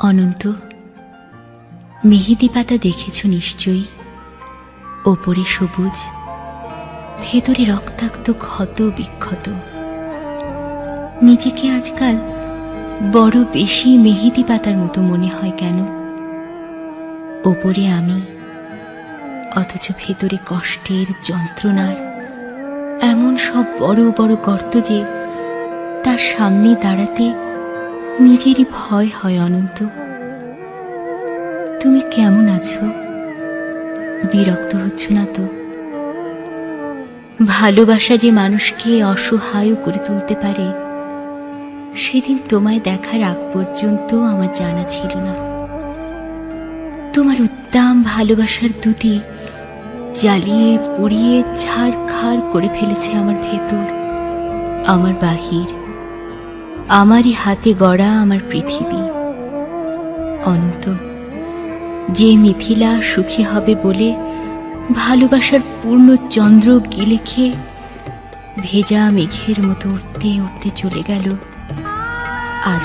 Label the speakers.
Speaker 1: অনন্ত, মেহেদি পাতা দেখেছ নিশ্চয়ই। ওপরে সবুজ, ভেতরে রক্তাক্ত ক্ষত বিক্ষত। নিজেকে আজকাল বড় বেশি মেহেদি পাতার মতো মনে হয় কেন? ওপরে আমি, অথচ ভেতরে কষ্টের, যন্ত্রণার এমন সব বড় বড় গর্ত যে তার সামনে দাঁড়াতে নিজেরই ভয় হয়। অনন্ত, তুমি কেমন আছো? বিরক্ত হচ্ছ না তো? ভালোবাসা যে মানুষকে অসহায় করে তুলতে পারে, সেদিন তোমায় দেখার আগ পর্যন্ত আমার জানা ছিল না। তোমার উদ্দাম ভালোবাসার দুটি জ্বালিয়ে পুড়িয়ে ছারখার করে ফেলেছে আমার ভেতর, আমার বাহির, আমারই হাতে গড়া আমার পৃথিবী। অনন্ত, যে মিথিলা সুখী হবে বলে ভালোবাসার পূর্ণ চন্দ্র গিলে খেয়ে ভেজা মেঘের মতো উঠতে উঠতে চলে গেল, আজ